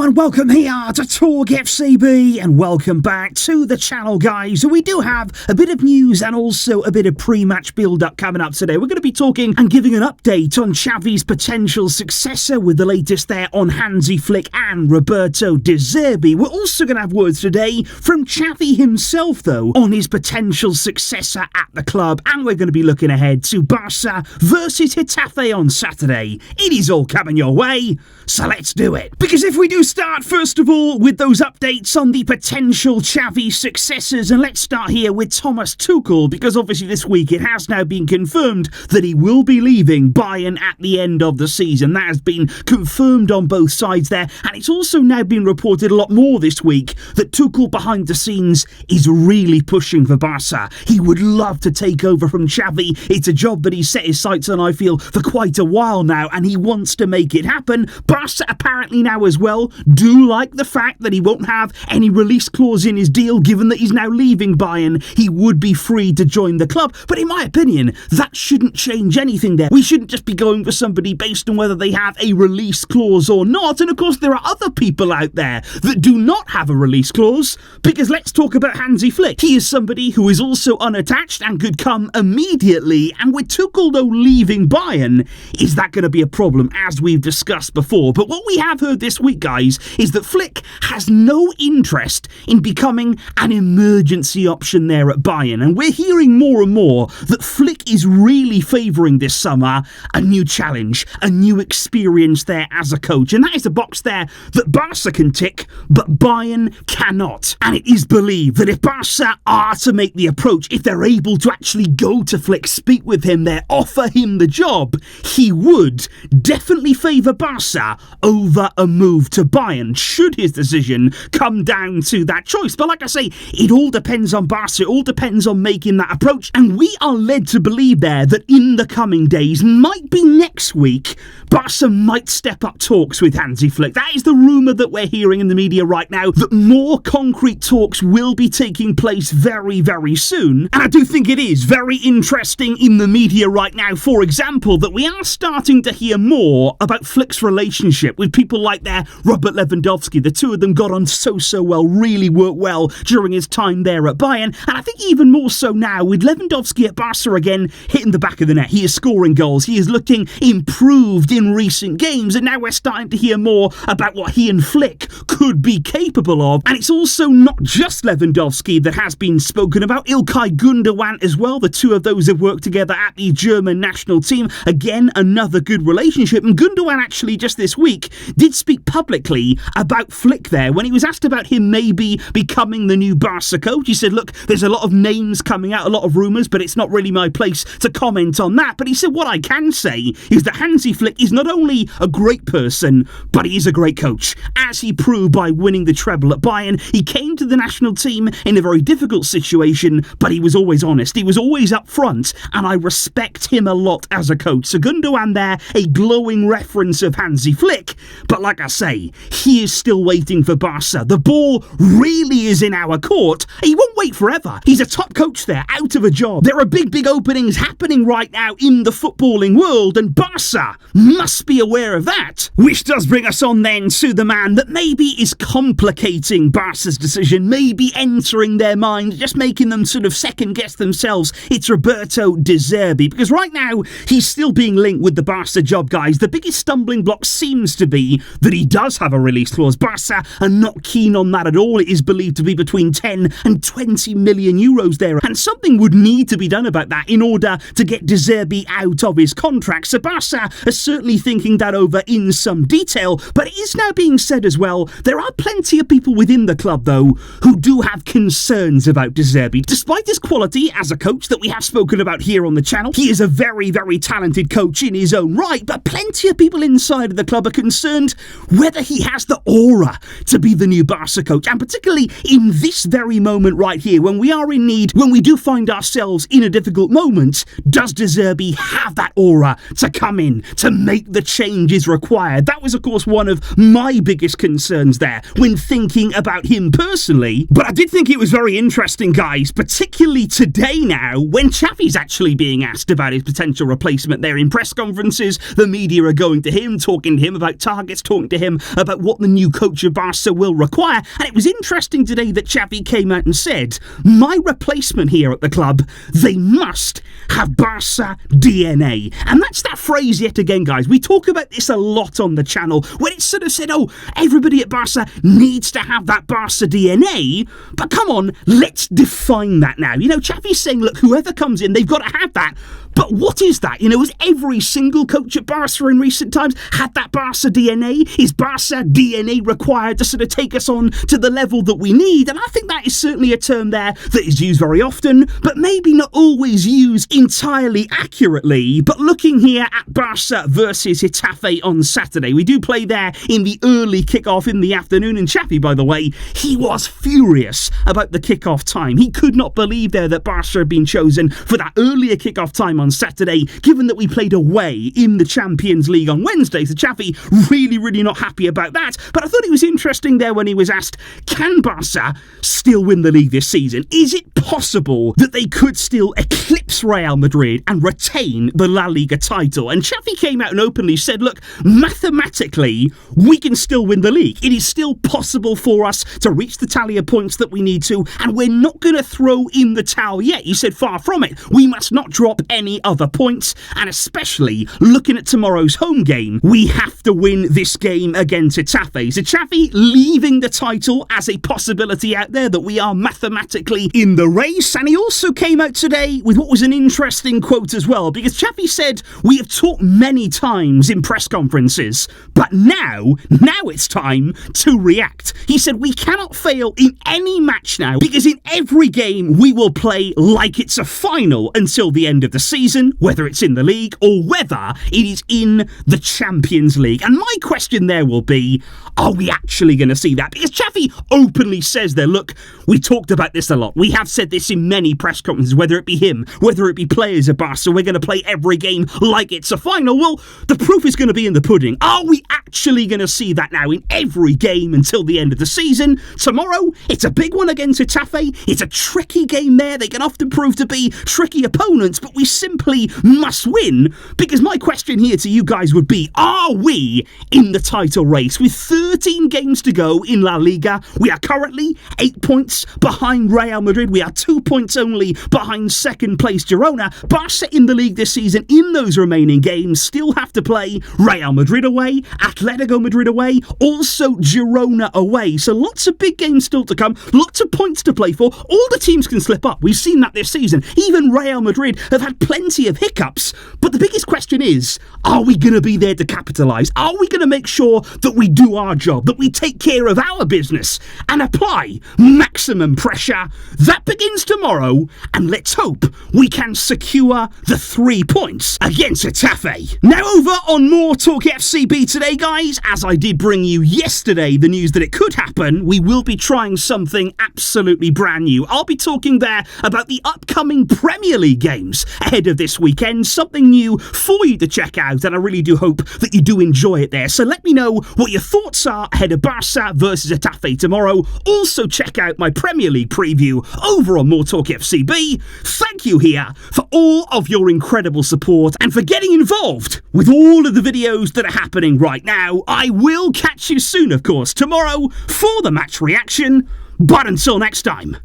and welcome here to TalkFCB, and welcome back to the channel, guys. We do have a bit of news and also a bit of pre-match build-up coming up today. We're going to be talking and giving an update on Xavi's potential successor with the latest there on Hansi Flick and Roberto De Zerbi. We're also going to have words today from Xavi himself, though, on his potential successor at the club, and we're going to be looking ahead to Barça versus Getafe on Saturday. It is all coming your way, so let's do it. Because if we do start, first of all, with those updates on the potential Xavi successors, and let's start here with Thomas Tuchel, because obviously this week it has now been confirmed that he will be leaving Bayern at the end of the season. That has been confirmed on both sides there, and it's also now been reported a lot more this week that Tuchel behind the scenes is really pushing for Barça. He would love to take over from Xavi. It's a job that he's set his sights on, I feel, for quite a while now, and he wants to make it happen. Barça apparently now as well do like the fact that he won't have any release clause in his deal, given that he's now leaving Bayern. He would be free to join the club, but in my opinion, that shouldn't change anything there. We shouldn't just be going for somebody based on whether they have a release clause or not, and of course there are other people out there that do not have a release clause, because let's talk about Hansi Flick. He is somebody who is also unattached and could come immediately, and with Tuchel though leaving Bayern, is that going to be a problem, as we've discussed before? But what we have heard this week, guys, is that Flick has no interest in becoming an emergency option there at Bayern, and we're hearing more and more that Flick is really favouring this summer a new challenge, a new experience there as a coach, and that is a box there that Barca can tick, but Bayern cannot. And it is believed that if Barca are to make the approach, if they're able to actually go to Flick, speak with him there, offer him the job, he would definitely favour Barca over a move to Bayern, should his decision come down to that choice. But like I say, it all depends on Barca, it all depends on making that approach, and we are led to believe there that in the coming days, might be next week, Barca might step up talks with Hansi Flick. That is the rumour that we're hearing in the media right now, that more concrete talks will be taking place very, very soon. And I do think it is very interesting in the media right now, for example, that we are starting to hear more about Flick's relationship with people like their Robert Lewandowski. The two of them got on so well, really worked well during his time there at Bayern, and I think even more so now with Lewandowski at Barca again hitting the back of the net. He is scoring goals, he is looking improved in recent games, and now we're starting to hear more about what he and Flick could be capable of. And it's also not just Lewandowski that has been spoken about, Ilkay Gundogan as well. The two of those have worked together at the German national team. Again, another good relationship, and Gundogan actually just this week did speak publicly about Flick there. When he was asked about him maybe becoming the new Barca coach, he said, look, there's a lot of names coming out, a lot of rumours, but it's not really my place to comment on that. But he said, what I can say is that Hansi Flick is not only a great person, but he is a great coach, as he proved by winning the treble at Bayern. He came to the national team in a very difficult situation, but he was always honest, he was always up front, and I respect him a lot as a coach. So Gundogan there, a glowing reference of Hansi Flick, but like I say, he is still waiting for Barca. The ball really is in our court. He won't wait forever. He's a top coach there, out of a job. There are big openings happening right now in the footballing world, and Barca must be aware of that. Which does bring us on then to the man that maybe is complicating Barca's decision, maybe entering their mind, just making them sort of second guess themselves. It's Roberto De Zerbi, because right now he's still being linked with the Barca job, guys. The biggest stumbling block seems to be that he does have a release clause. Barca are not keen on that at all. It is believed to be between 10 and 20 million euros there, and something would need to be done about that in order to get De Zerbi out of his contract. So Barca are certainly thinking that over in some detail, but it is now being said as well, there are plenty of people within the club though who do have concerns about De Zerbi. Despite his quality as a coach that we have spoken about here on the channel, he is a very talented coach in his own right, but plenty of people inside of the club are concerned whether he has the aura to be the new Barca coach, and particularly in this very moment right here, when we are in need, when we do find ourselves in a difficult moment, does De Zerbi have that aura to come in, to make the changes required? That was of course one of my biggest concerns there when thinking about him personally, but I did think it was very interesting, guys, particularly today now, when Xavi's actually being asked about his potential replacement there in press conferences. The media are going to him, talking to him about targets, talking to him about about what the new coach of Barca will require, and it was interesting today that Xavi came out and said, my replacement here at the club, they must have Barca DNA. And that's that phrase yet again, guys. We talk about this a lot on the channel, when it's sort of said, oh, everybody at Barca needs to have that Barca DNA, but come on, let's define that now. You know, Xavi's saying, look, whoever comes in, they've got to have that. But what is that? You know, has every single coach at Barca in recent times had that Barca DNA? Is Barca DNA required to sort of take us on to the level that we need? And I think that is certainly a term there that is used very often, but maybe not always used entirely accurately. But looking here at Barca versus Getafe on Saturday, we do play there in the early kickoff in the afternoon. And Xavi, by the way, he was furious about the kickoff time. He could not believe there that Barca had been chosen for that earlier kickoff time on Saturday, given that we played away in the Champions League on Wednesday. So Xavi really not happy about that. But I thought it was interesting there when he was asked, can Barca still win the league this season? Is it possible that they could still eclipse Real Madrid and retain the La Liga title? And Xavi came out and openly said, look, mathematically, we can still win the league. It is still possible for us to reach the tally of points that we need to, and we're not going to throw in the towel yet. He said, far from it. We must not drop any other points, and especially looking at tomorrow's home game, we have to win this game against Getafe. So Xavi leaving the title as a possibility out there, that we are mathematically in the race. And he also came out today with what was an interesting quote as well, because Xavi said, we have talked many times in press conferences, but now it's time to react. He said, we cannot fail in any match now, because in every game we will play like it's a final until the end of the season, whether it's in the league or whether it is in the Champions League. And my question there will be, are we actually going to see that? Because Xavi openly says there, look, we talked about this a lot. We have said this in many press conferences, whether it be him, whether it be players at Barca, we're going to play every game like it's a final. Well, the proof is going to be in the pudding. Are we actually going to see that now in every game until the end of the season? Tomorrow, it's a big one against Getafe. It's a tricky game there. They can often prove to be tricky opponents, but we simply must win. Because my question here to you guys would be, are we in the title race? With 13 games to go in La Liga, we are currently 8 points behind Real Madrid. We are 2 points only behind second place Girona. Barca in the league this season, in those remaining games, still have to play Real Madrid away, Atletico Madrid away, also Girona away. So lots of big games still to come, lots of points to play for. All the teams can slip up. We've seen that this season. Even Real Madrid have had plenty of hiccups. But the biggest question is, are we going to be there to capitalise? Are we going to make sure that we do our job, that we take care of our business and apply maximum pressure? That begins tomorrow, and let's hope we can secure the 3 points against Getafe. Now over on more TalkFCB today, guys, as I did bring you yesterday the news that it could happen, we will be trying something absolutely brand new. I'll be talking there about the upcoming Premier League games ahead of this weekend, something new for you to check out, and I really do hope that you do enjoy it there. So let me know what your thoughts are ahead of Barca versus Getafe tomorrow. Also check out my Premier League preview over on More Talk FCB. Thank you here for all of your incredible support and for getting involved with all of the videos that are happening right now. I will catch you soon, of course, tomorrow for the match reaction. But until next time,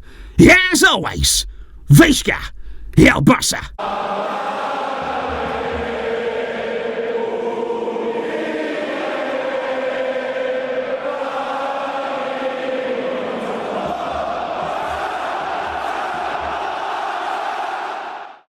as always, Vizca, El Barça.